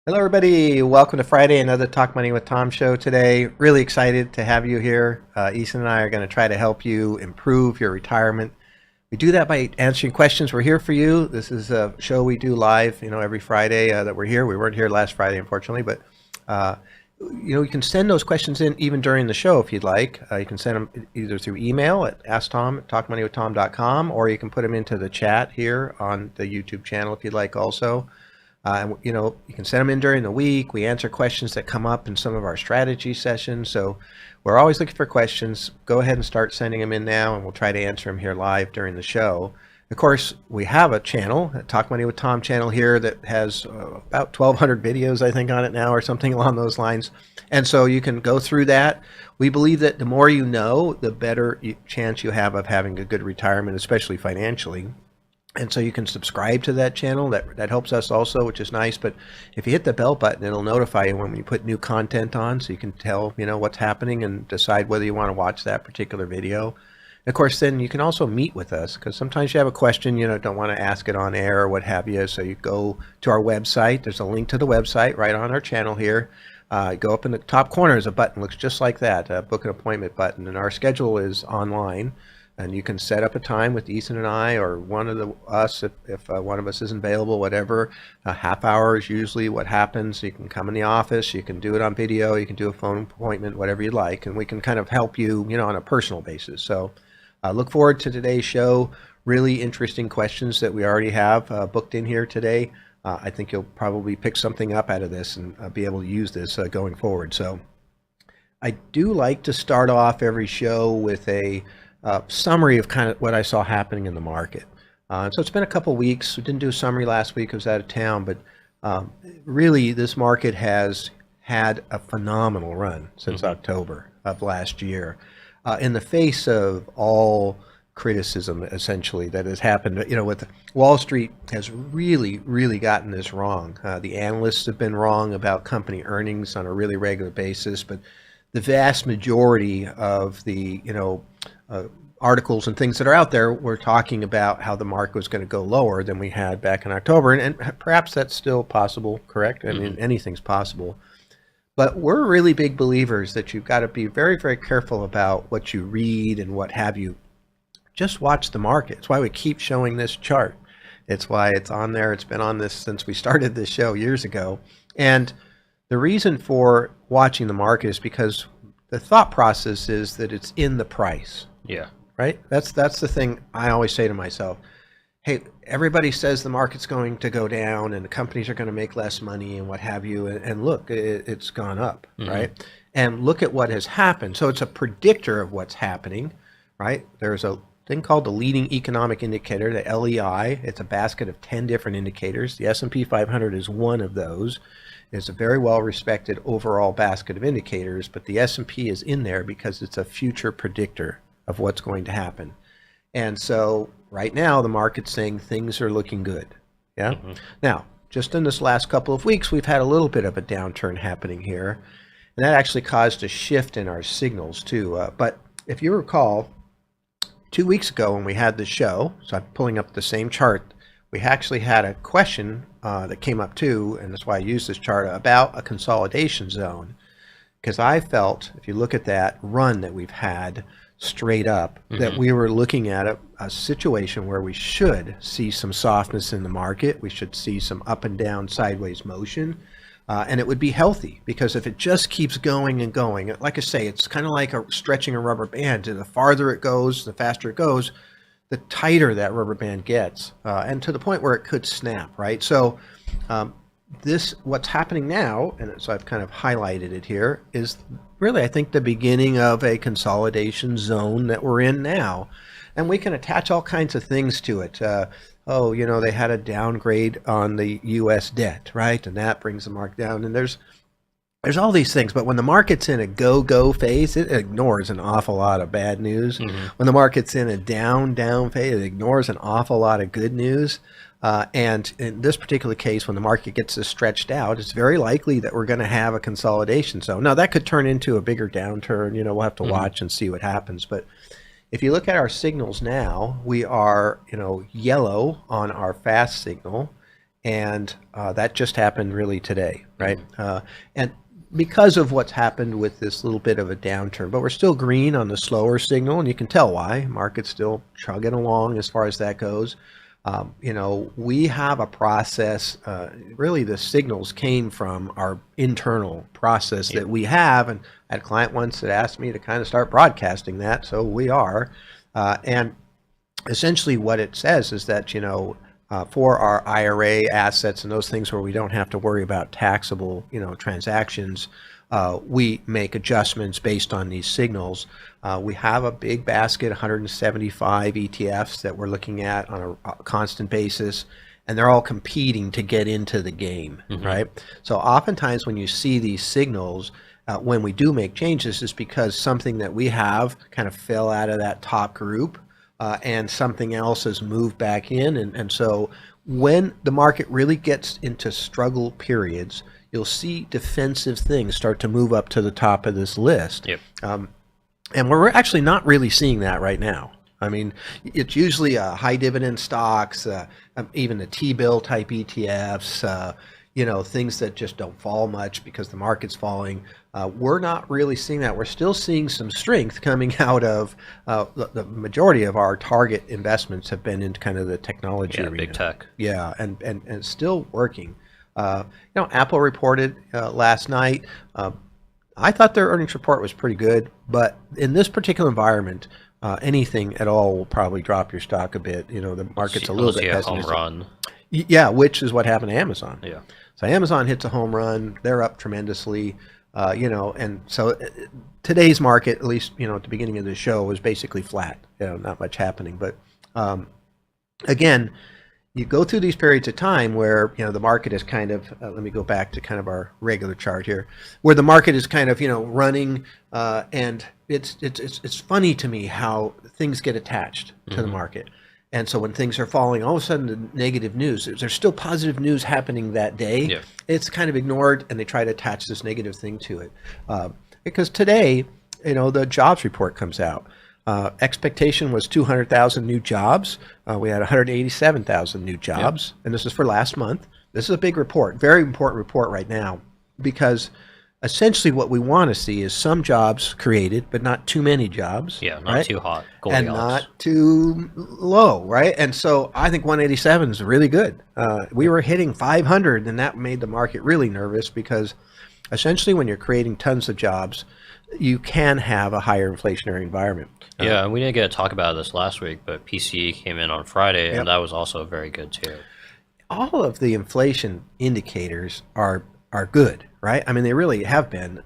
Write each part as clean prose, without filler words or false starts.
Hello, everybody. Welcome to Friday, another Talk Money with Tom show today. Really excited to have you here. Ethan and I are going to try to help you improve your retirement. We do that by answering questions. We're here for you. This is a show we do live, every Friday that we're here. We weren't here last Friday, unfortunately, but you can send those questions in even during the show if you'd like. You can send them either through email at asktom@talkmoneywithtom.com, or you can put them into the chat here on the YouTube channel if you'd like also. You can send them in during the week. We answer questions that come up in some of our strategy sessions. So we're always looking for questions. Go ahead and start sending them in now, and we'll try to answer them here live during the show. Of course, we have a channel, a Talk Money with Tom channel here that has about 1,200 videos, I think, on it now or something along those lines. And so you can go through that. We believe that the more you know, the better chance you have of having a good retirement, especially financially. And so you can subscribe to that channel. That helps us also, which is nice. But if you hit the bell button, it'll notify you when we put new content on, so you can tell what's happening and decide whether you want to watch that particular video. And of course, then you can also meet with us, because sometimes you have a question, don't want to ask it on air or what have you. So you go to our website. There's a link to the website right on our channel here. Go up in the top corner is a button, looks just like that, a book an appointment button, and our schedule is online. And you can set up a time with Ethan and I, or one of us, if one of us isn't available, whatever. A half hour is usually what happens. You can come in the office, you can do it on video, you can do a phone appointment, whatever you'd like, and we can kind of help you, on a personal basis. So look forward to today's show. Really interesting questions that we already have booked in here today. I think you'll probably pick something up out of this and be able to use this going forward. So I do like to start off every show with a summary of kind of what I saw happening in the market. So it's been a couple weeks. We didn't do a summary last week. I was out of town, but really this market has had a phenomenal run since October of last year, in the face of all criticism essentially that has happened. With Wall Street has really gotten this wrong. The analysts have been wrong about company earnings on a really regular basis, but the vast majority of the articles and things that are out there were talking about how the market was going to go lower than we had back in October, and perhaps that's still possible, correct? I mean, anything's possible. But we're really big believers that you've got to be very careful about what you read and what have you. Just watch the market. It's why we keep showing this chart. It's why it's on there. It's been on this since we started this show years ago. And the reason for watching the market is because the thought process is that it's in the price. Yeah. Right? That's the thing I always say to myself. Hey, everybody says the market's going to go down and the companies are going to make less money and what have you. And look, it's gone up, right? And look at what has happened. So it's a predictor of what's happening, right? There's a thing called the leading economic indicator, the LEI. It's a basket of 10 different indicators. The S&P 500 is one of those. It's a very well-respected overall basket of indicators, but the S&P is in there because it's a future predictor of what's going to happen. And so right now the market's saying things are looking good. Yeah. Now, just in this last couple of weeks, we've had a little bit of a downturn happening here, and that actually caused a shift in our signals too. But if you recall, 2 weeks ago when we had the show, so I'm pulling up the same chart, we actually had a question that came up too, and that's why I use this chart, about a consolidation zone. Because I felt, if you look at that run that we've had straight up, that we were looking at a situation where we should see some softness in the market. We should see some up and down sideways motion. And it would be healthy, because if it just keeps going and going, like I say, it's kind of like stretching a rubber band. And the farther it goes, the faster it goes, the tighter that rubber band gets, and to the point where it could snap, right? So what's happening now, and so I've kind of highlighted it here, is really, I think, the beginning of a consolidation zone that we're in now. And we can attach all kinds of things to it. They had a downgrade on the U.S. debt, right? And that brings the market down. And there's all these things. But when the market's in a go phase, it ignores an awful lot of bad news. When the market's in a down phase, it ignores an awful lot of good news. And in this particular case, when the market gets this stretched out, it's very likely that we're going to have a consolidation zone. Now, that could turn into a bigger downturn. We'll have to watch and see what happens. But if you look at our signals now, we are, yellow on our fast signal, and that just happened really today, right? And because of what's happened with this little bit of a downturn, but we're still green on the slower signal, and you can tell why. Market's still chugging along as far as that goes. We have a process, really the signals came from our internal process that we have, and I had a client once that asked me to kind of start broadcasting that, so we are. And essentially what it says is that, for our IRA assets and those things where we don't have to worry about taxable, transactions, we make adjustments based on these signals. We have a big basket, 175 ETFs that we're looking at on a constant basis, and they're all competing to get into the game, right? So oftentimes when you see these signals, when we do make changes, is because something that we have kind of fell out of that top group, and something else has moved back in. And so when the market really gets into struggle periods, you'll see defensive things start to move up to the top of this list. And we're actually not really seeing that right now. I mean, it's usually high dividend stocks, even the T-bill type ETFs, things that just don't fall much because the market's falling. We're not really seeing that. We're still seeing some strength coming out of the majority of our target investments have been into kind of the technology arena. Big tech. Yeah, and it's still working. Apple reported last night. I thought their earnings report was pretty good, but in this particular environment, anything at all will probably drop your stock a bit. The market's a little bit pessimistic. Home run. Yeah, which is what happened to Amazon. Yeah. So Amazon hits a home run. They're up tremendously, and so today's market, at least, at the beginning of the show, was basically flat. Not much happening. But again, you go through these periods of time where, the market is kind of, let me go back to kind of our regular chart here, where the market is kind of, running, and it's funny to me how things get attached to the market. And so when things are falling, all of a sudden the negative news, there's still positive news happening that day. It's kind of ignored, and they try to attach this negative thing to it. Because today, the jobs report comes out. Expectation was 200,000 new jobs. We had 187,000 new jobs, and this is for last month. This is a big report, very important report right now, because essentially what we want to see is some jobs created, but not too many jobs. Not too hot. And not too low, right? And so I think 187 is really good. We were hitting 500, and that made the market really nervous, because essentially when you're creating tons of jobs, you can have a higher inflationary environment. And we didn't get to talk about this last week, but PCE came in on Friday, and that was also very good too. All of the inflation indicators are good, right? I mean, they really have been.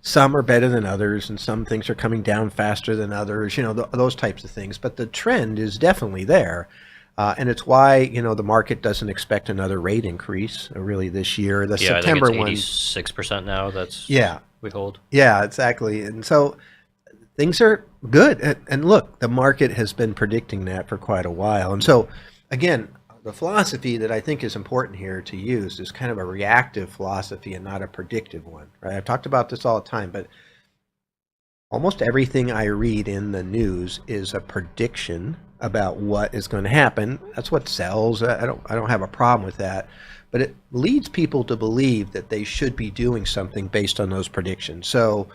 Some are better than others, and some things are coming down faster than others, those types of things. But the trend is definitely there. And it's why, the market doesn't expect another rate increase really this year. The September I think one, it's 86% now. That's we hold. Yeah, exactly. And so things are good. And look, the market has been predicting that for quite a while. And so, again, the philosophy that I think is important here to use is kind of a reactive philosophy and not a predictive one, right? I've talked about this all the time, but almost everything I read in the news is a prediction about what is going to happen. That's what sells. I don't have a problem with that, but it leads people to believe that they should be doing something based on those predictions. So,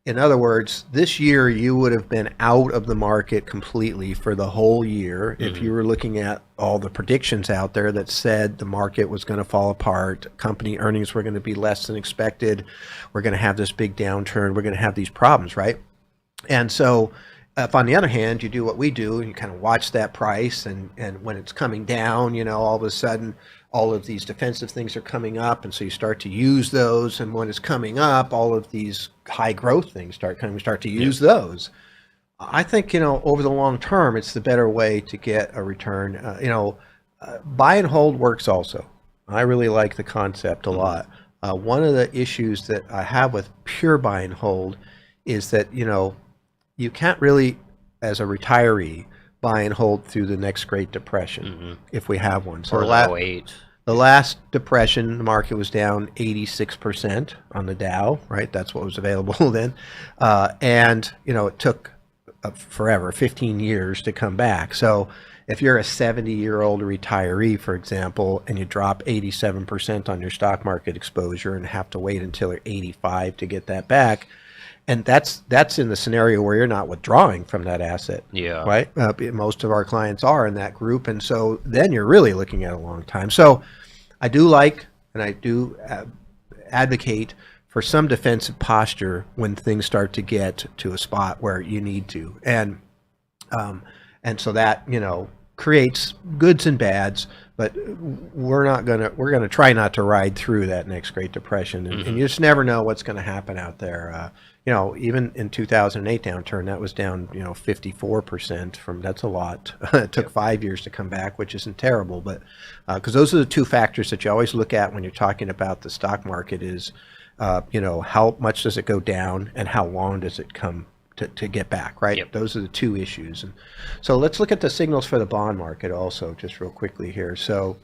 in other words, this year you would have been out of the market completely for the whole year if you were looking at all the predictions out there that said the market was going to fall apart, company earnings were going to be less than expected, we're going to have this big downturn, we're going to have these problems, right? And so if on the other hand, you do what we do, and you kind of watch that price, and when it's coming down, all of a sudden all of these defensive things are coming up, and so you start to use those, and when it's coming up, all of these high growth things start to use those. I think, over the long term, it's the better way to get a return. Buy and hold works also. I really like the concept a lot. One of the issues that I have with pure buy and hold is that, you can't really, as a retiree, buy and hold through the next Great Depression, if we have one. So or the last depression, the market was down 86% on the Dow, right? That's what was available then. And, it took forever, 15 years to come back. So if you're a 70-year-old retiree, for example, and you drop 87% on your stock market exposure and have to wait until you're 85 to get that back, and that's in the scenario where you're not withdrawing from that asset, Yeah. right? Most of our clients are in that group, and so then you're really looking at a long time. So I do like, and I do advocate for some defensive posture when things start to get to a spot where you need to, and so that creates goods and bads. But we're gonna try not to ride through that next Great Depression, and you just never know what's going to happen out there. Even in 2008 downturn, that was down 54% from. That's a lot. It took 5 years to come back, which isn't terrible, but because those are the two factors that you always look at when you're talking about the stock market is, how much does it go down and how long does it come to get back, right? Yep. Those are the two issues. And so let's look at the signals for the bond market also, just real quickly here. So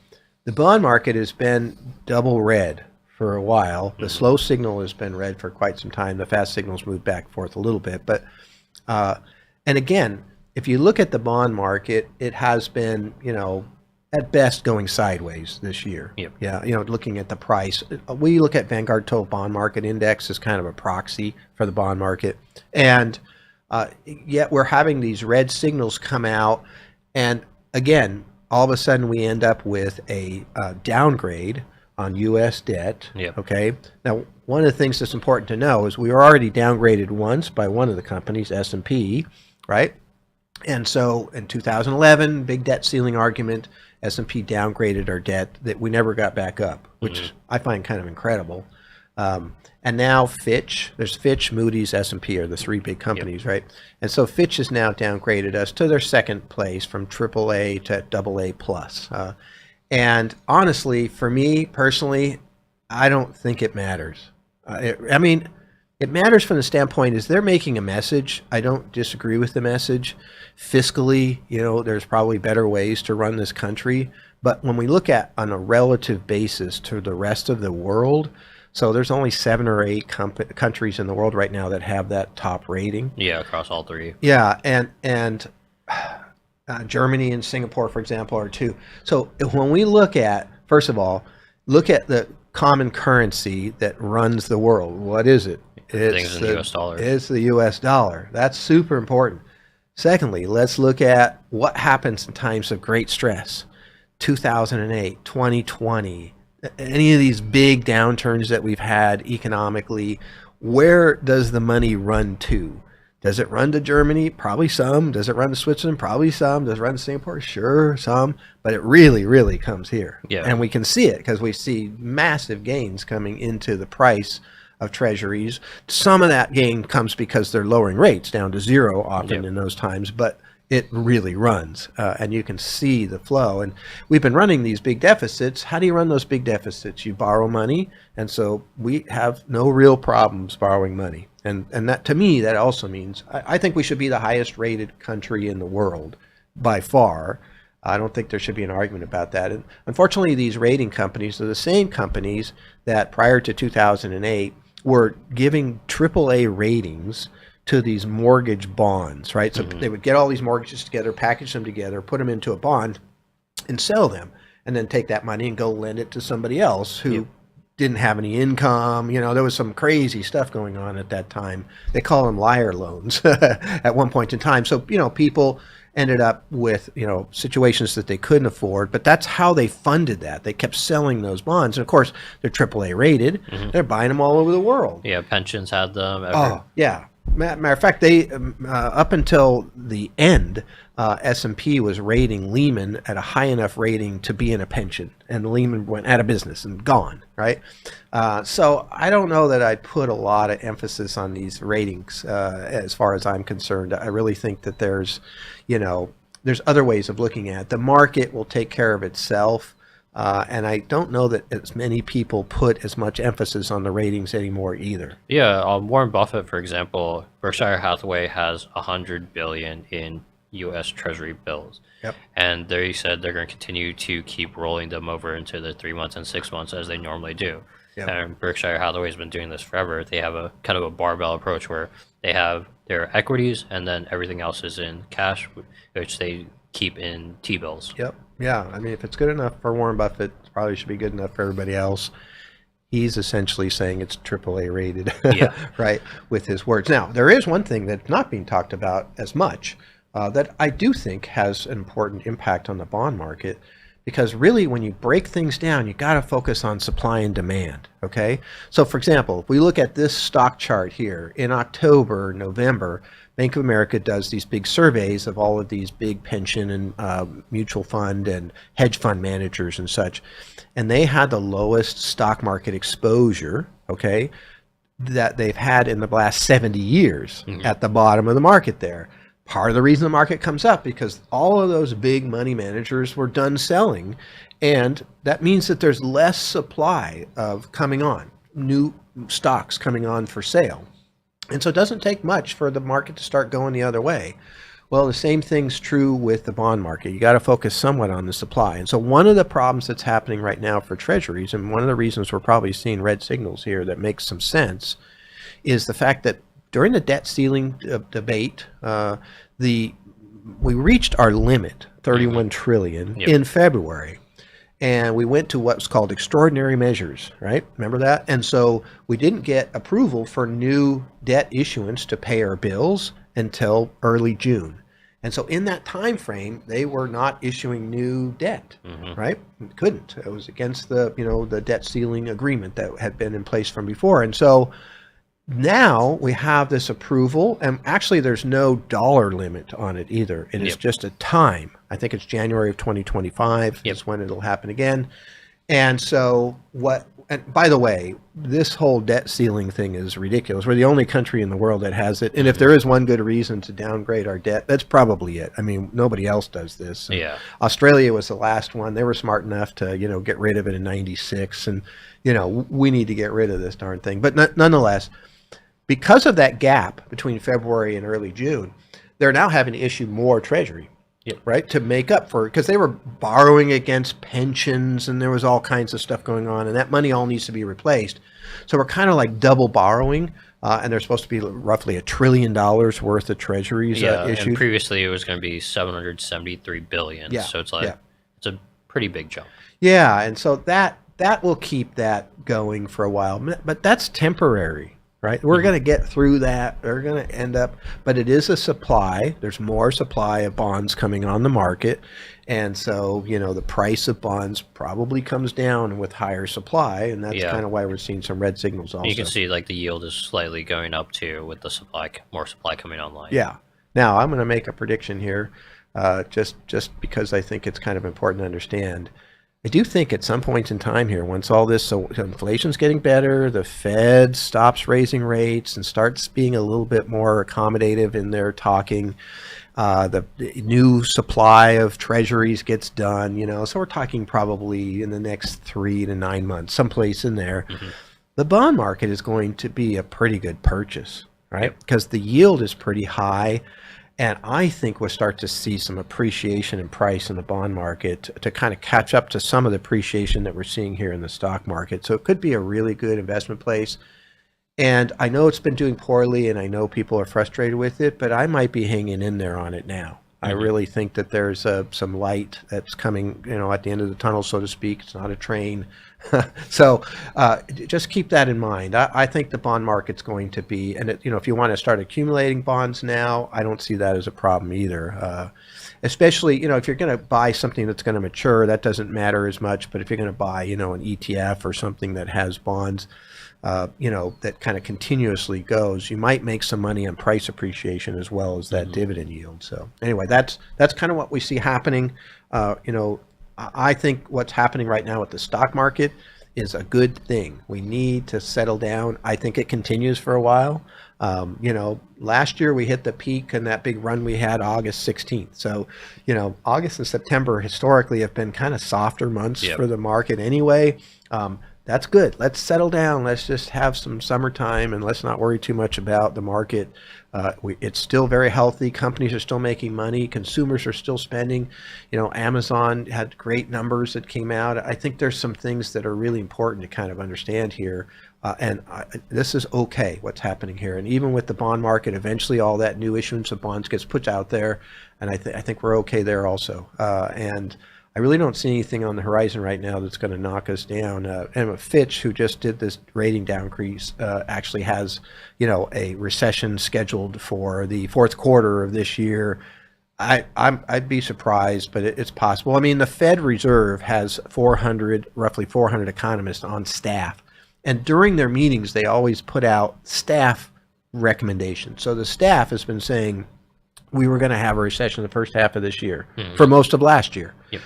the bond market has been double red for a while. The slow signal has been red for quite some time. The fast signal's moved back and forth a little bit. But and again, if you look at the bond market, it has been, at best going sideways this year. Yep. Yeah, looking at the price. We look at Vanguard Total Bond Market Index as kind of a proxy for the bond market. And yet we're having these red signals come out. And again, all of a sudden we end up with a downgrade on U.S. debt. Yep. Okay. Now, one of the things that's important to know is we were already downgraded once by one of the companies, S&P, right? And so in 2011, big debt ceiling argument, S&P downgraded our debt that we never got back up, which I find kind of incredible. And now there's Fitch, Moody's, S&P are the three big companies, right? And so Fitch has now downgraded us to their second place from AAA to AA plus. And honestly, for me personally, I don't think it matters. It matters from the standpoint is they're making a message. I don't disagree with the message. Fiscally, there's probably better ways to run this country. But when we look at on a relative basis to the rest of the world, so there's only 7 or 8 countries in the world right now that have that top rating. Yeah, across all three. Yeah, and Germany and Singapore, for example, are 2. So when we look at, first of all, look at the common currency that runs the world. What is it? Everything's in the U.S. dollar. It's the U.S. dollar. That's super important. Secondly, let's look at what happens in times of great stress. 2008, 2020, any of these big downturns that we've had economically, where does the money run to? Does it run to Germany? Probably some. Does it run to Switzerland? Probably some. Does it run to Singapore? Sure, some. But it really, really comes here. Yeah. And we can see it because we see massive gains coming into the price of treasuries. Some of that gain comes because they're lowering rates down to 0 often in those times, but it really runs, and you can see the flow. And we've been running these big deficits. How do you run those big deficits? You borrow money, and so we have no real problems borrowing money. And that, to me, that also means I think we should be the highest rated country in the world by far. I don't think there should be an argument about that. And unfortunately, these rating companies are the same companies that prior to 2008 were giving AAA ratings to these mortgage bonds, right? So they would get all these mortgages together, package them together, put them into a bond, and sell them, and then take that money and go lend it to somebody else who didn't have any income. There was some crazy stuff going on at that time. They call them liar loans at one point in time. So, people ended up with, situations that they couldn't afford, but that's how they funded that. They kept selling those bonds. And of course, they're AAA rated. They're buying them all over the world. Yeah, pensions had them. Oh, yeah. Matter of fact, they up until the end, S&P was rating Lehman at a high enough rating to be in a pension, and Lehman went out of business and gone, right? So I don't know that I'd put a lot of emphasis on these ratings as far as I'm concerned. I really think that there's other ways of looking at it. The market will take care of itself. And I don't know that as many people put as much emphasis on the ratings anymore either. Yeah, Warren Buffett, for example, Berkshire Hathaway has $100 billion in U.S. Treasury bills. Yep. And they said they're going to continue to keep rolling them over into the 3 months and 6 months as they normally do. Yep. And Berkshire Hathaway has been doing this forever. They have a kind of a barbell approach where they have their equities and then everything else is in cash, which they keep in T-bills. Yep. Yeah. I mean, if it's good enough for Warren Buffett, it probably should be good enough for everybody else. He's essentially saying it's AAA rated, Yeah. right, with his words. Now, there is one thing that's not being talked about as much that I do think has an important impact on the bond market, because really when you break things down, you got to focus on supply and demand, okay? So for example, if we look at this stock chart here, in October, November, Bank of America does these big surveys of all of these big pension and mutual fund and hedge fund managers and such, and they had the lowest stock market exposure, okay, that they've had in the last 70 years at the bottom of the market there. Part of the reason the market comes up because all of those big money managers were done selling, and that means that there's less supply of coming on, new stocks coming on for sale. And so it doesn't take much for the market to start going the other way. Well, the same thing's true with the bond market. You got to focus somewhat on the supply. And so one of the problems that's happening right now for treasuries, and one of the reasons we're probably seeing red signals here that makes some sense, is the fact that during the debt ceiling debate, we reached our limit, 31 trillion, in February. And we went to what's called extraordinary measures, right? Remember that? And so we didn't get approval for new debt issuance to pay our bills until early June. And so in that time frame, they were not issuing new debt, right? Couldn't. It was against the, the debt ceiling agreement that had been in place from before. And so now we have this approval, and actually there's no dollar limit on it either. It is just a time. I think it's January of 2025 is when it'll happen again. And so and by the way, this whole debt ceiling thing is ridiculous. We're the only country in the world that has it. And if there is one good reason to downgrade our debt, that's probably it. I mean, nobody else does this. And Australia was the last one. They were smart enough to, get rid of it in 96. And, we need to get rid of this darn thing. But nonetheless, because of that gap between February and early June, they're now having to issue more treasury, right, to make up for it, because they were borrowing against pensions and there was all kinds of stuff going on, and that money all needs to be replaced. So we're kind of like double borrowing, and there's supposed to be roughly $1 trillion worth of treasuries issued. And previously it was going to be 773 billion. So it's like it's a pretty big jump. Yeah, and so that will keep that going for a while, but that's temporary. Right, we're going to get through that. They're going to end up, but it is a supply. There's more supply of bonds coming on the market, and so the price of bonds probably comes down with higher supply, and that's kind of why we're seeing some red signals. Also, you can see like the yield is slightly going up too with the supply, more supply coming online. Yeah. Now I'm going to make a prediction here, just because I think it's kind of important to understand. I do think at some point in time here, once all this, so inflation's getting better, the Fed stops raising rates and starts being a little bit more accommodative in their talking, the new supply of treasuries gets done, so we're talking probably in the next 3 to 9 months, someplace in there, the bond market is going to be a pretty good purchase, right? Because the yield is pretty high. And I think we'll start to see some appreciation in price in the bond market to kind of catch up to some of the appreciation that we're seeing here in the stock market. So it could be a really good investment place. And I know it's been doing poorly, and I know people are frustrated with it, but I might be hanging in there on it now. I really think that there's some light that's coming, at the end of the tunnel, so to speak. It's not a train. So just keep that in mind. I think the bond market's going to be, and if you want to start accumulating bonds now, I don't see that as a problem either. Especially, if you're going to buy something that's going to mature, that doesn't matter as much. But if you're going to buy, an ETF or something that has bonds, that kind of continuously goes, you might make some money on price appreciation as well as that dividend yield. So anyway, that's kind of what we see happening. I think what's happening right now with the stock market is a good thing. We need to settle down. I think it continues for a while. Last year we hit the peak and that big run we had August 16th. So, August and September historically have been kind of softer months for the market anyway. that's good. Let's settle down. Let's just have some summertime and let's not worry too much about the market. It's still very healthy. Companies are still making money. Consumers are still spending. Amazon had great numbers that came out. I think there's some things that are really important to kind of understand here. This is okay, what's happening here. And even with the bond market, eventually all that new issuance of bonds gets put out there. And I think we're okay there also. And I really don't see anything on the horizon right now that's going to knock us down. And Fitch, who just did this rating downcrease, actually has, a recession scheduled for the fourth quarter of this year. I'd be surprised, but it's possible. I mean, the Fed Reserve has roughly 400 economists on staff, and during their meetings, they always put out staff recommendations. So the staff has been saying we were going to have a recession the first half of this year for most of last year. Yep.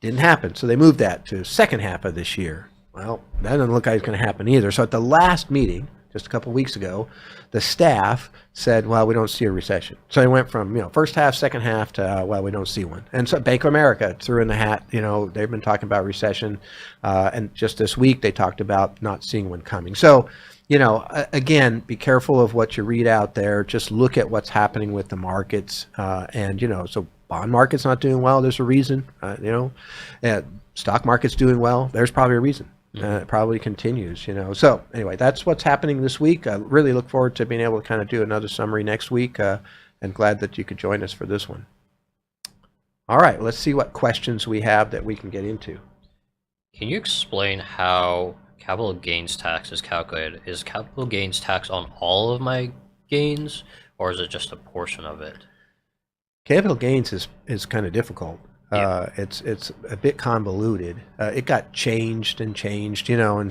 Didn't happen. So they moved that to second half of this year. Well, that doesn't look like it's going to happen either. So at the last meeting, just a couple of weeks ago, the staff said, well, we don't see a recession. So they went from, first half, second half to, well, we don't see one. And so Bank of America threw in the hat, they've been talking about recession. And just this week, they talked about not seeing one coming. So, again, be careful of what you read out there. Just look at what's happening with the markets. So bond market's not doing well. There's a reason. Stock market's doing well. There's probably a reason. It probably continues. So anyway, that's what's happening this week. I really look forward to being able to kind of do another summary next week. And glad that you could join us for this one. All right, let's see what questions we have that we can get into. Can you explain how capital gains tax is calculated? Is capital gains tax on all of my gains, or is it just a portion of it? Capital gains is kind of difficult. Yeah. It's a bit convoluted. It got changed, and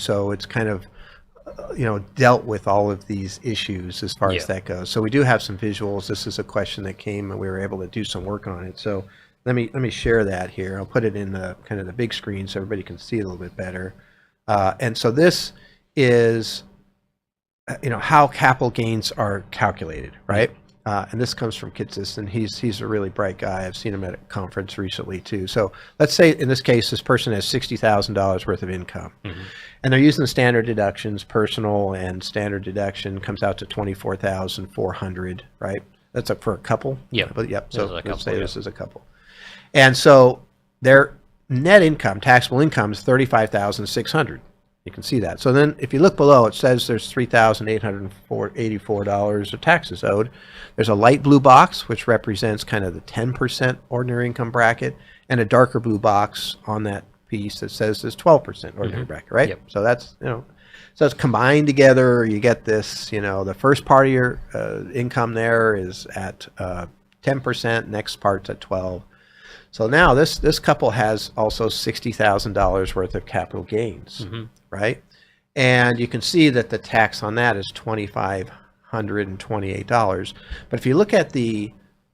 so it's kind of dealt with all of these issues as far as that goes. So we do have some visuals. This is a question that came, and we were able to do some work on it. So let me share that here. I'll put it in the kind of the big screen so everybody can see it a little bit better. And so this is how capital gains are calculated, right? And this comes from Kitsis, and he's a really bright guy. I've seen him at a conference recently too. So let's say in this case, this person has $60,000 worth of income, and they're using the standard deductions. Personal and standard deduction comes out to $24,400, right? That's up for a couple. Yeah. But yep. So let's say this is a couple, and so their net income, taxable income, is $35,600. You can see that. So then if you look below, it says there's $3,884 of taxes owed. There's a light blue box, which represents kind of the 10% ordinary income bracket, and a darker blue box on that piece that says there's 12% ordinary bracket, right? Yep. So that's, so it's combined together. You get this, the first part of your income there is at 10%, next part's at 12. So now this couple has also $60,000 worth of capital gains, right? And you can see that the tax on that is $2,528. But if you look at the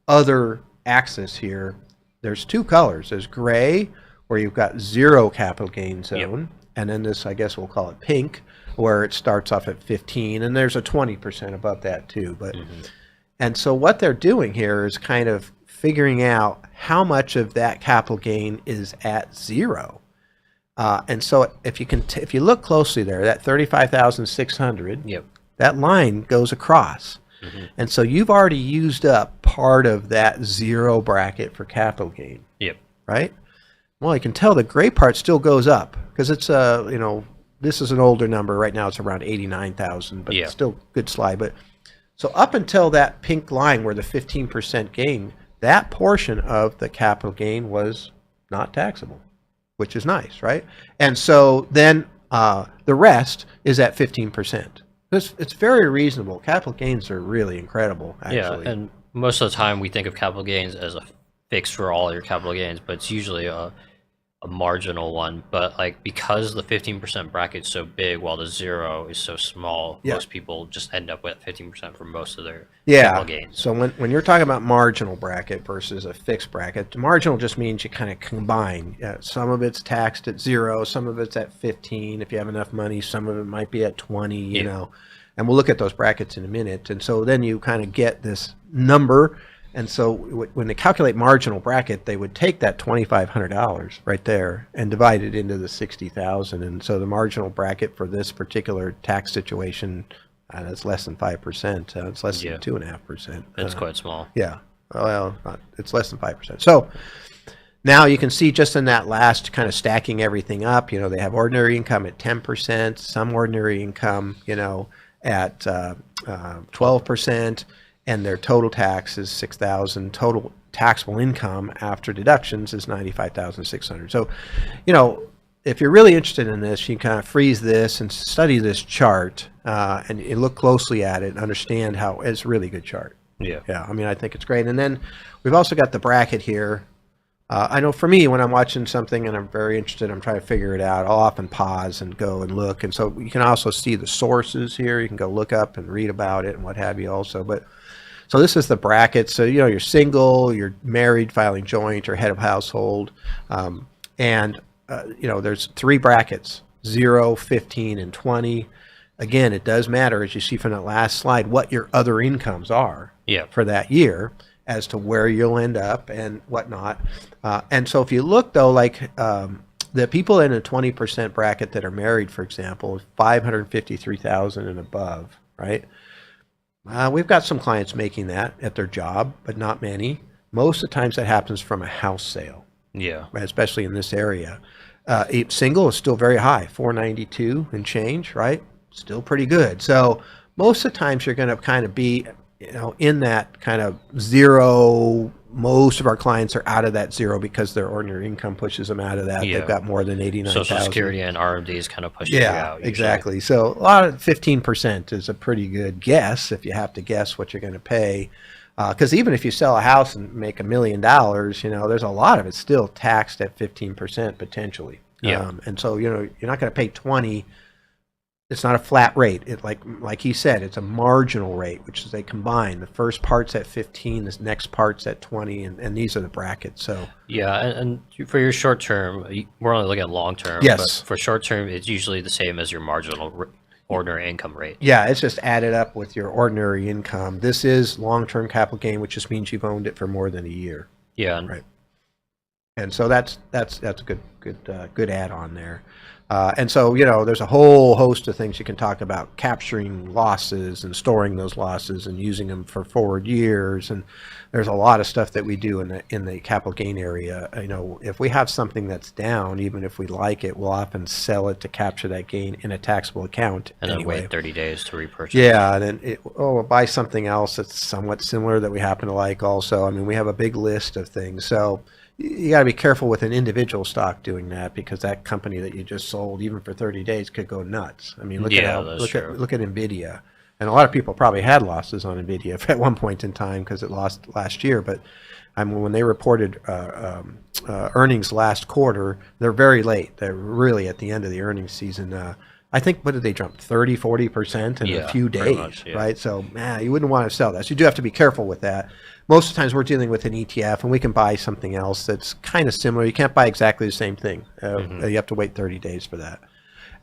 other axis here, there's two colors. There's gray, where you've got zero capital gain zone, and then this, I guess we'll call it pink, where it starts off at 15, and there's a 20% above that too. But and so what they're doing here is kind of figuring out how much of that capital gain is at zero. And so if you look closely there, that 35,600, that line goes across. And so you've already used up part of that zero bracket for capital gain. Right? Well, you can tell the gray part still goes up because it's this is an older number. Right now it's around 89,000, but it's still good slide. But so up until that pink line where the 15% gain, that portion of the capital gain was not taxable, which is nice, right? And so then the rest is at 15%. It's very reasonable. Capital gains are really incredible, actually. Yeah, and most of the time we think of capital gains as a fix for all your capital gains, but it's usually a marginal one. But because the 15% bracket is so big while the zero is so small, most people just end up with 15% for most of their capital gains. So when you're talking about marginal bracket versus a fixed bracket, marginal just means you kind of combine. Some of it's taxed at zero, some of it's at 15. If you have enough money, some of it might be at 20, you know. And we'll look at those brackets in a minute. And so then you kind of get this number, And so when they calculate marginal bracket, they would take that $2,500 right there and divide it into the 60,000. And so the marginal bracket for this particular tax situation, that's less than 5%. It's less than 2.5%. It's quite small. Yeah. Well, it's less than 5%. So now you can see just in that last kind of stacking everything up, you know, they have ordinary income at 10%, some ordinary income, you know, at 12%, and their total tax is $6,000. Total taxable income after deductions is $95,600. So, you know, if you're really interested in this, you can kind of freeze this and study this chart and you look closely at it and understand how it's a really good chart. Yeah. Yeah, I mean, I think it's great. And then we've also got the bracket here. I know for me, when I'm watching something and I'm very interested, I'm trying to figure it out, I'll often pause and go and look. And so you can also see the sources here. You can go look up and read about it and what have you also. But so this is the bracket. So, you know, you're single, you're married, filing joint, or head of household. You know, there's 3 brackets, 0, 15, and 20. Again, it does matter, as you see from that last slide, what your other incomes are for that year as to where you'll end up and whatnot. And so if you look, though, like the people in a 20% bracket that are married, for example, is $553,000 and above, right? We've got some clients making that at their job, but not many. Most of the times that happens from a house sale. Yeah. Especially in this area. Single is still very high, 492 and change, right? Still pretty good. So most of the times you're going to kind of be, you know, in that kind of zero. Most of our clients are out of that zero because their ordinary income pushes them out of that. They've got more than 89,000. Social Security and RMDs kind of push you out. Yeah, exactly. So a lot of 15% is a pretty good guess if you have to guess what you're going to pay. Because even if you sell a house and make $1 million, you know, there's a lot of it still taxed at 15% potentially. Yeah. And so, you know, you're not going to pay 20. It's not a flat rate. It like he said, it's a marginal rate, which is they combine. The first part's at 15, the next part's at 20, and these are the brackets. So yeah, and for your short term, we're only looking at long term. Yes. But for short term, it's usually the same as your marginal ordinary income rate. Yeah, it's just added up with your ordinary income. This is long-term capital gain, which just means you've owned it for more than a year. Yeah. Right. And so that's a good add-on there. And so, you know, there's a whole host of things you can talk about: capturing losses and storing those losses and using them for forward years. And there's a lot of stuff that we do in the capital gain area. You know, if we have something that's down, even if we like it, we'll often sell it to capture that gain in a taxable account. And then anyway. wait 30 days to repurchase. Yeah, and then we'll buy something else that's somewhat similar that we happen to like also. I mean, we have a big list of things. So you got to be careful with an individual stock doing that, because that company that you just sold, even for 30 days, could go nuts. I mean, look at Nvidia, and a lot of people probably had losses on Nvidia at one point in time because it lost last year. But I mean, when they reported earnings last quarter, they're very late. They're really at the end of the earnings season. I think, what did they jump, 30-40% in a few days, much, right? So, you wouldn't want to sell that. So you do have to be careful with that. Most of the times we're dealing with an ETF, and we can buy something else that's kind of similar. You can't buy exactly the same thing. You have to wait 30 days for that.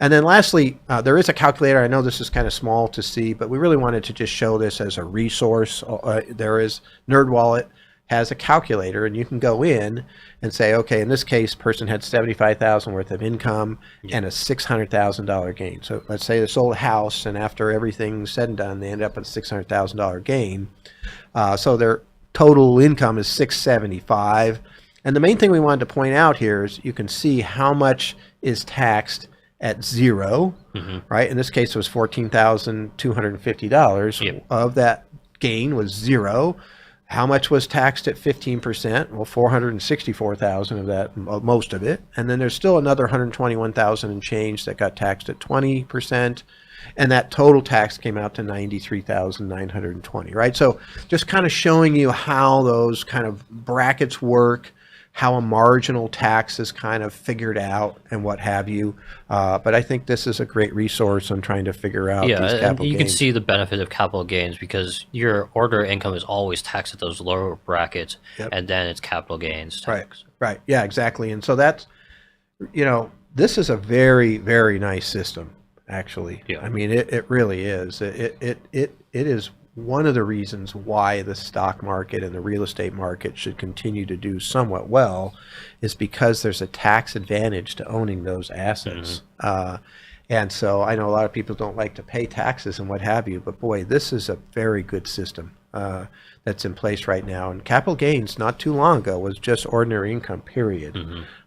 And then lastly, there is a calculator. I know this is kind of small to see, but we really wanted to just show this as a resource. There is NerdWallet has a calculator, and you can go in and say, okay, in this case, person had $75,000 worth of income and a $600,000 gain. So let's say they sold a house, and after everything's said and done, they end up with a $600,000 gain. So their total income is $675,000. And the main thing we wanted to point out here is you can see how much is taxed at zero, right? In this case, it was $14,250. Of that gain was zero. How much was taxed at 15%? Well, $464,000 of that, most of it. And then there's still another $121,000 and change that got taxed at 20%. And that total tax came out to $93,920, right? So just kind of showing you how those kind of brackets work, how a marginal tax is kind of figured out and what have you. But I think this is a great resource on trying to figure out these capital and you gains. can see the benefit of capital gains because your ordinary income is always taxed at those lower brackets, and then it's capital gains tax. Right. Yeah, exactly. And so that's, you know, this is a very, very nice system, actually. I mean, it really is. It is one of the reasons why the stock market and the real estate market should continue to do somewhat well is because there's a tax advantage to owning those assets. And so I know a lot of people don't like to pay taxes and what have you, but boy, this is a very good system that's in place right now. And capital gains not too long ago was just ordinary income, period.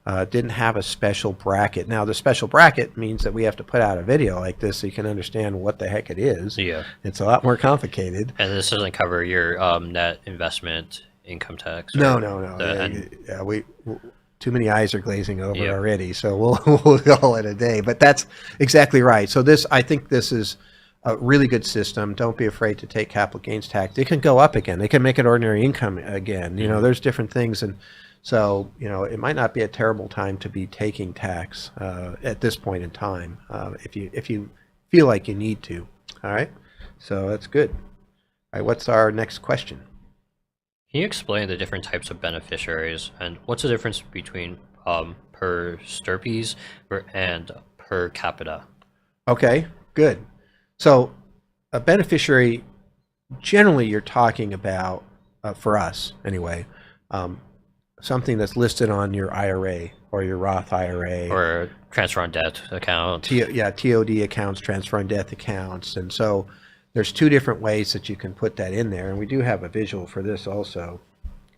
Didn't have a special bracket. Now, the special bracket means that we have to put out a video like this so you can understand what the heck it is. Yeah. It's a lot more complicated. And this doesn't cover your net investment income tax. No, or no, no. the- Yeah, we too many eyes are glazing over Yeah. already, so we'll call it a day. But that's exactly right. So I think this is a really good system. Don't be afraid to take capital gains tax. It can go up again. They can make it ordinary income again. You know, there's different things, and so it might not be a terrible time to be taking tax at this point in time if you feel like you need to. All right, so that's good. All right, what's our next question? Can you explain the different types of beneficiaries and what's the difference between per stirpes and per capita? Okay, good. So a beneficiary, generally you're talking about, for us anyway, something that's listed on your IRA or your Roth IRA. Or transfer on debt account. TOD accounts, transfer on death accounts. And so there's two different ways that you can put that in there. And we do have a visual for this also.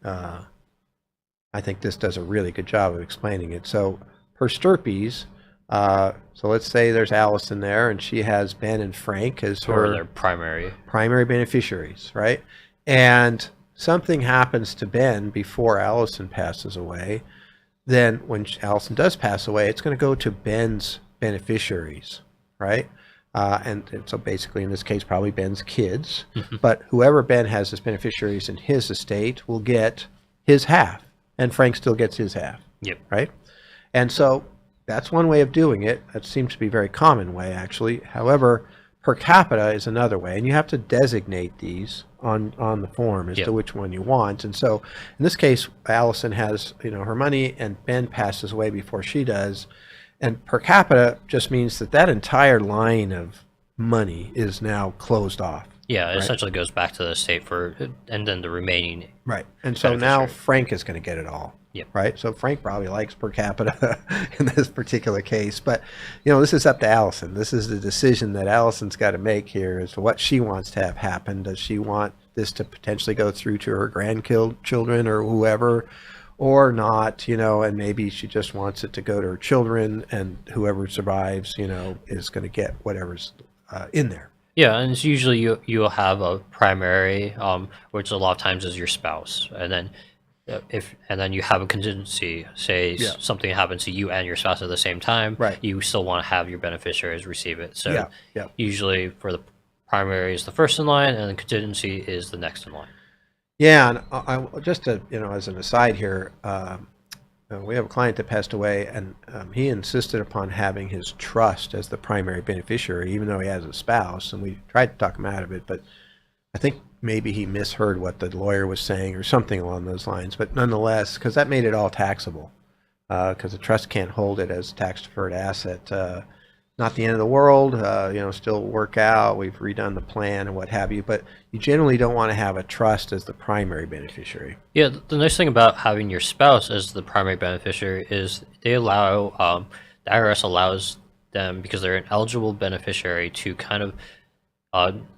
I think this does a really good job of explaining it. So per stirpes, so let's say there's Allison there, and she has Ben and Frank as her Their primary beneficiaries, right? And something happens to Ben before Allison passes away. Then when Allison does pass away, it's going to go to Ben's beneficiaries, right? And so basically in this case, probably Ben's kids. But whoever Ben has as beneficiaries in his estate will get his half, and Frank still gets his half. Yep. Right? And so that's one way of doing it. That seems to be a very common way, actually. However, per capita is another way, and you have to designate these on the form as to which one you want. And so in this case, Allison has her money, and Ben passes away before she does. And per capita just means that entire line of money is now closed off. Yeah, it right? essentially goes back to the state and then the remaining. Right. And so now Frank is going to get it all. Yep. Right. So Frank probably likes per capita in this particular case. But, this is up to Allison. This is the decision that Allison's got to make here as to what she wants to have happen. Does she want this to potentially go through to her grandchildren or whoever, or not, and maybe she just wants it to go to her children, and whoever survives, is going to get whatever's in there. Yeah, and it's usually you'll have a primary, which a lot of times is your spouse, and then then you have a contingency. Say something happens to you and your spouse at the same time, right? You still want to have your beneficiaries receive it. So yeah. Usually for the primary is the first in line, and the contingency is the next in line. Yeah, and I just to, as an aside here, we have a client that passed away, and he insisted upon having his trust as the primary beneficiary, even though he has a spouse. And we tried to talk him out of it, but I think maybe he misheard what the lawyer was saying or something along those lines. But nonetheless, because that made it all taxable, because the trust can't hold it as tax-deferred asset. Not the end of the world, still work out. We've redone the plan and what have you, but you generally don't want to have a trust as the primary beneficiary. Yeah, the nice thing about having your spouse as the primary beneficiary is they allow, the IRS allows them, because they're an eligible beneficiary, to kind of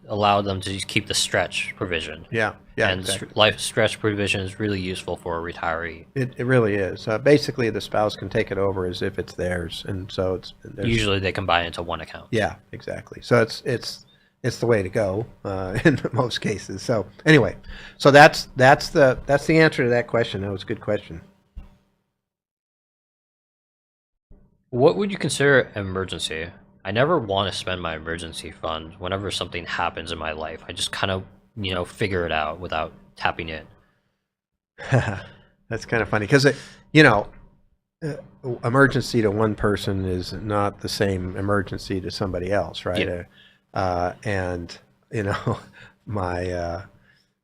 allow them to keep the stretch provision. Yeah, and exactly. Life stretch provision is really useful for a retiree. It really is. Basically, the spouse can take it over as if it's theirs, and so usually they combine into one account. Yeah, exactly. So it's the way to go in most cases. So anyway, so that's the answer to that question. That was a good question. What would you consider an emergency? I never want to spend my emergency fund whenever something happens in my life. I just kind of, figure it out without tapping in. That's kind of funny because, emergency to one person is not the same emergency to somebody else, right? Yep. And,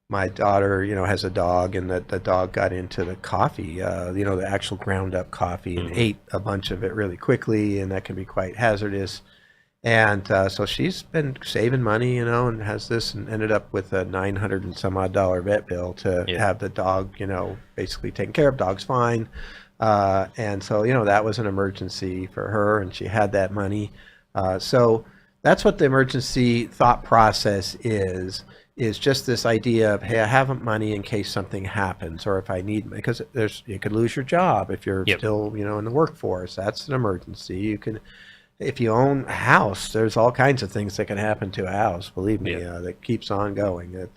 my daughter, has a dog, and the dog got into the coffee, the actual ground up coffee, and ate a bunch of it really quickly, and that can be quite hazardous. And so she's been saving money, and has this, and ended up with a $900 and some odd vet bill to Yeah. have the dog, basically taken care of. Dog's fine. And so, that was an emergency for her, and she had that money. So that's what the emergency thought process is just this idea of, hey, I have money in case something happens, or if I need, because you could lose your job if you're Yep. still, in the workforce. That's an emergency. You can, if you own a house, there's all kinds of things that can happen to a house, believe me, Yeah. that keeps on going.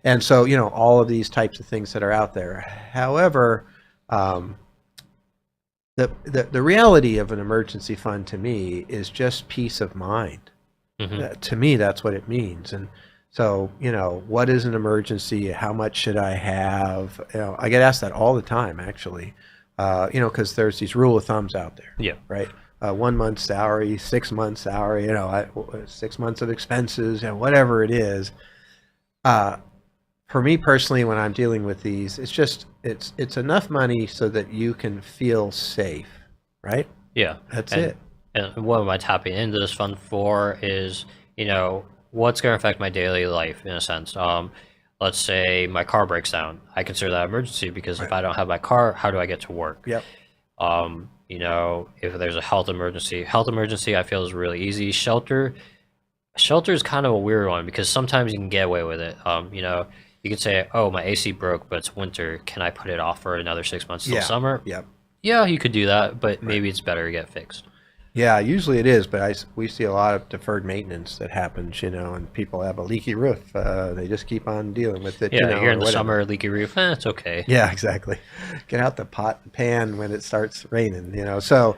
And so, all of these types of things that are out there. However, um, the reality of an emergency fund to me is just peace of mind. To me, that's what it means. And so, what is an emergency? How much should I have? I get asked that all the time, actually, because there's these rule of thumbs out there, Yeah. right? 1 month's salary, 6 months salary, 6 months of expenses, whatever it is. For me personally, when I'm dealing with these, it's enough money so that you can feel safe, right? Yeah. That's and, it. And what am I tapping into this fund for is, what's going to affect my daily life in a sense. Let's say my car breaks down. I consider that emergency because if Right. I don't have my car, how do I get to work? Yep. If there's a health emergency I feel is really easy. Shelter is kind of a weird one because sometimes you can get away with it. You could say, oh, my AC broke, but it's winter. Can I put it off for another 6 months till Yeah. summer? Yep. Yeah, you could do that, but maybe it's better to get fixed. Yeah, usually it is, but we see a lot of deferred maintenance that happens, and people have a leaky roof. They just keep on dealing with it. Yeah, here in or the whatever. summer, leaky roof, it's okay. Yeah, exactly. Get out the pot and pan when it starts raining, So,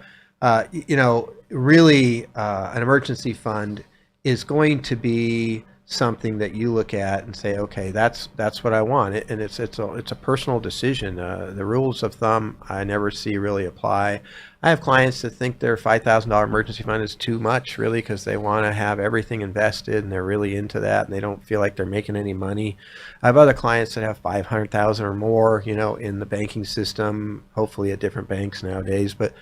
really, an emergency fund is going to be something that you look at and say, okay, that's what I want. And it's a personal decision. The rules of thumb I never see really apply. I have clients that think their $5,000 emergency fund is too much, really, because they want to have everything invested and they're really into that and they don't feel like they're making any money. I have other clients that have 500,000 or more, in the banking system, hopefully at different banks nowadays, but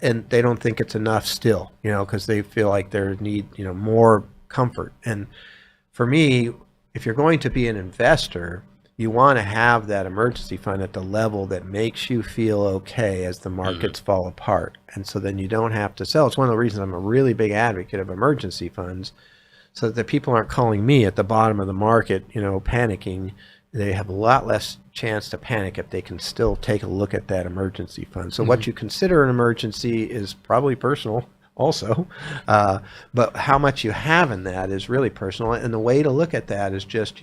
and they don't think it's enough still, because they feel like they need, more comfort. And for me, if you're going to be an investor, you want to have that emergency fund at the level that makes you feel okay as the markets fall apart. And so then you don't have to sell. It's one of the reasons I'm a really big advocate of emergency funds, so that people aren't calling me at the bottom of the market, panicking. They have a lot less chance to panic if they can still take a look at that emergency fund. So what you consider an emergency is probably personal also, but how much you have in that is really personal. And the way to look at that is just,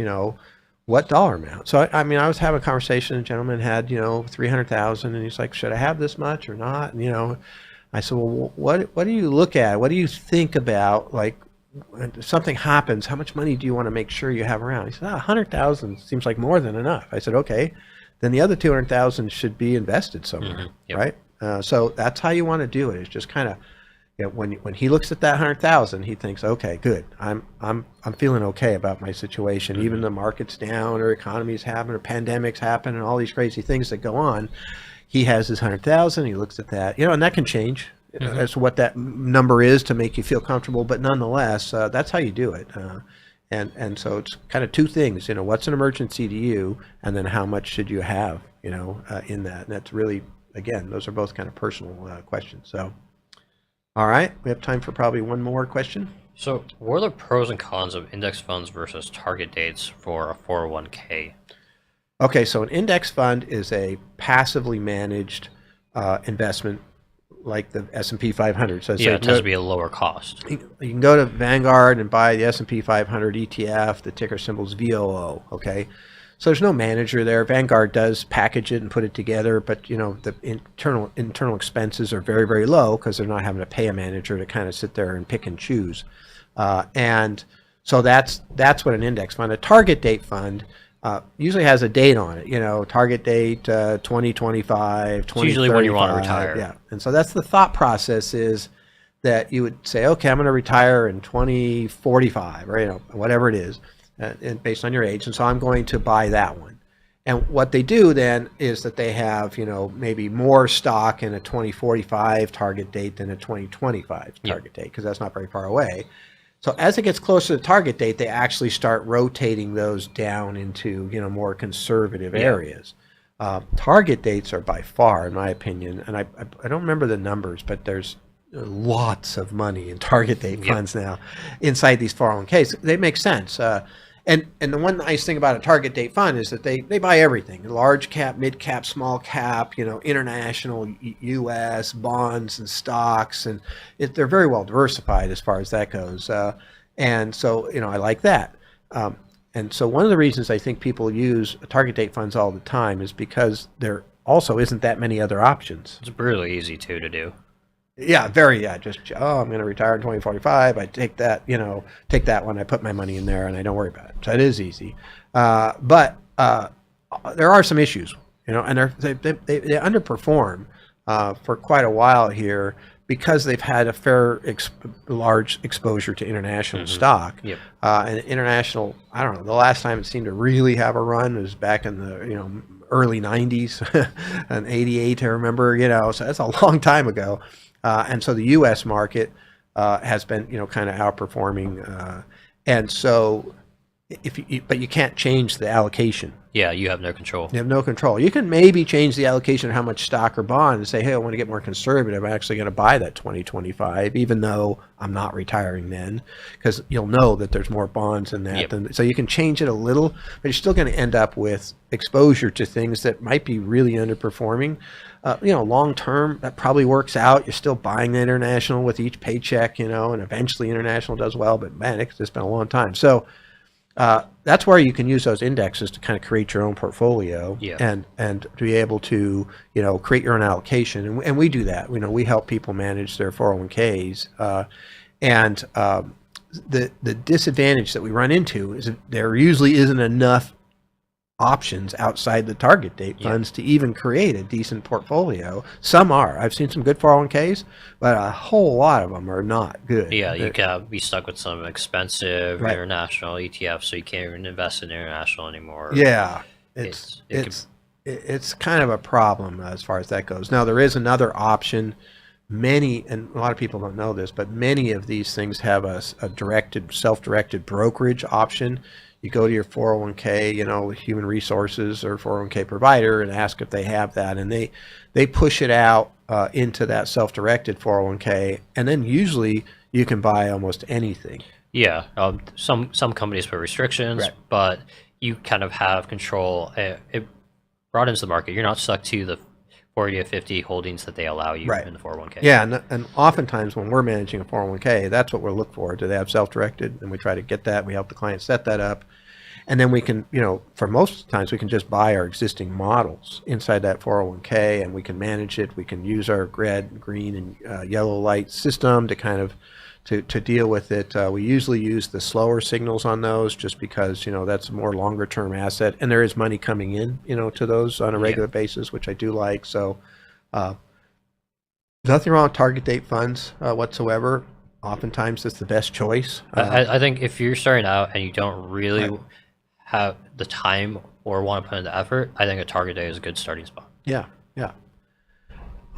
what dollar amount. So I mean, I was having a conversation. A gentleman had 300,000, and he's like, "Should I have this much or not?" And I said, "Well, what do you look at? What do you think about? Like, when something happens, how much money do you want to make sure you have around?" He said, 100,000 seems like more than enough. I said, "Okay, then the other 200,000 should be invested somewhere, Yep. right?" So that's how you want to do it. It's just kind of, when he looks at that 100,000, he thinks, okay, good. I'm feeling okay about my situation. Even the market's down, or economy's happen, or pandemics happen, and all these crazy things that go on. He has his 100,000. He looks at that, and that can change as to what that number is to make you feel comfortable. But nonetheless, that's how you do it. And so it's kind of two things. What's an emergency to you, and then how much should you have, in that. And that's really, again, those are both kind of personal questions. So. All right, we have time for probably one more question. So, what are the pros and cons of index funds versus target dates for a 401k? Okay, so an index fund is a passively managed investment, like the S&P 500. So It tends to be a lower cost. You can go to Vanguard and buy the S&P 500 ETF. The ticker symbol is VOO. Okay, so there's no manager there. Vanguard does package it and put it together, but the internal expenses are very, very low because they're not having to pay a manager to kind of sit there and pick and choose. And so that's what an index fund. A target date fund usually has a date on it. Target date 2025, 2035. Usually when you want to retire. Yeah, and so that's the thought process, is that you would say, okay, I'm going to retire in 2045, or whatever it is. And based on your age, and so I'm going to buy that one. And what they do then is that they have, maybe more stock in a 2045 target date than a 2025 Yep. target date, because that's not very far away. So as it gets closer to the target date, they actually start rotating those down into, more conservative areas. Target dates are by far, in my opinion, and I don't remember the numbers, but there's lots of money in target date funds now inside these 401ks. They make sense. And the one nice thing about a target date fund is that they buy everything: large cap, mid cap, small cap, international, U.S. bonds and stocks, and they're very well diversified as far as that goes. And so I like that. And so one of the reasons I think people use target date funds all the time is because there also isn't that many other options. It's really easy too to do. Yeah, just, I'm going to retire in 2045. I take that, take that one. I put my money in there and I don't worry about it. So it is easy. But there are some issues, and they underperform for quite a while here because they've had a large exposure to international stock. Yep. And international, I don't know, the last time it seemed to really have a run was back in the, early 90s and 88, I remember, so that's a long time ago. And so the U.S. market has been, kind of outperforming. And so, but you can't change the allocation. Yeah, you have no control. You have no control. You can maybe change the allocation of how much stock or bond and say, hey, I want to get more conservative. I'm actually going to buy that 2025, even though I'm not retiring then, because you'll know that there's more bonds in that. So you can change it a little, but you're still going to end up with exposure to things that might be really underperforming. Long term, that probably works out. You're still buying the international with each paycheck, and eventually international does well, but man, it's just been a long time. So that's where you can use those indexes to kind of create your own portfolio and to be able to, create your own allocation. And we do that. We help people manage their 401ks. The disadvantage that we run into is that there usually isn't enough options outside the target date funds to even create a decent portfolio. Some are. I've seen some good 401ks, but a whole lot of them are not good. Yeah, you can be stuck with some expensive international ETFs, so you can't even invest in international anymore. Yeah, it's kind of a problem as far as that goes. Now, there is another option. Many, and a lot of people don't know this, but many of these things have a self-directed brokerage option. You go to your 401k, human resources or 401k provider and ask if they have that, and they push it out into that self-directed 401k, and then usually you can buy almost anything. Yeah, some companies put restrictions, but you kind of have control. It broadens the market. You're not stuck to the 40 or 50 holdings that they allow you in the 401k. Yeah, and oftentimes when we're managing a 401k, that's what we're looking for. Do they have self-directed? And we try to get that. We help the client set that up. And then we can, for most times, we can just buy our existing models inside that 401k, and we can manage it. We can use our red, green, and yellow light system to kind of to deal with it. We usually use the slower signals on those just because, that's a more longer term asset, and there is money coming in, to those on a regular basis, which I do like. So nothing wrong with target date funds whatsoever. Oftentimes it's the best choice. I think if you're starting out and you don't really have the time or want to put in the effort, I think a target date is a good starting spot. Yeah.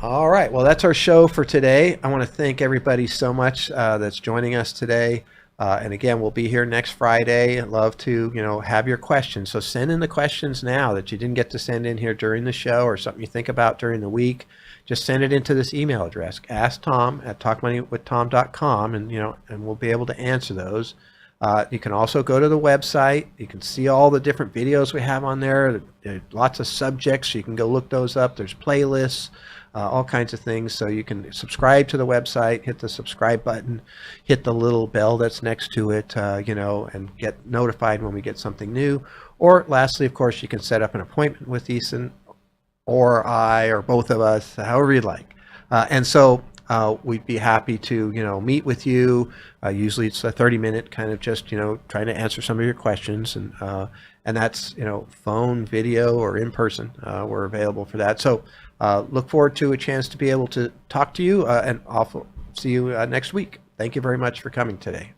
All right. Well, that's our show for today. I want to thank everybody so much that's joining us today. And again, we'll be here next Friday. I'd love to, have your questions. So send in the questions now that you didn't get to send in here during the show, or something you think about during the week. Just send it into this email address, asktom@talkmoneywithtom.com, and and we'll be able to answer those. You can also go to the website. You can see all the different videos we have on there. There's lots of subjects. You can go look those up. There's playlists, all kinds of things. So you can subscribe to the website, hit the subscribe button, hit the little bell that's next to it, and get notified when we get something new. Or lastly, of course, you can set up an appointment with Ethan or I or both of us, however you'd like. And so we'd be happy to, meet with you. Usually it's a 30-minute kind of just, trying to answer some of your questions. And that's, phone, video, or in person. We're available for that. So look forward to a chance to be able to talk to you, and I'll see you next week. Thank you very much for coming today.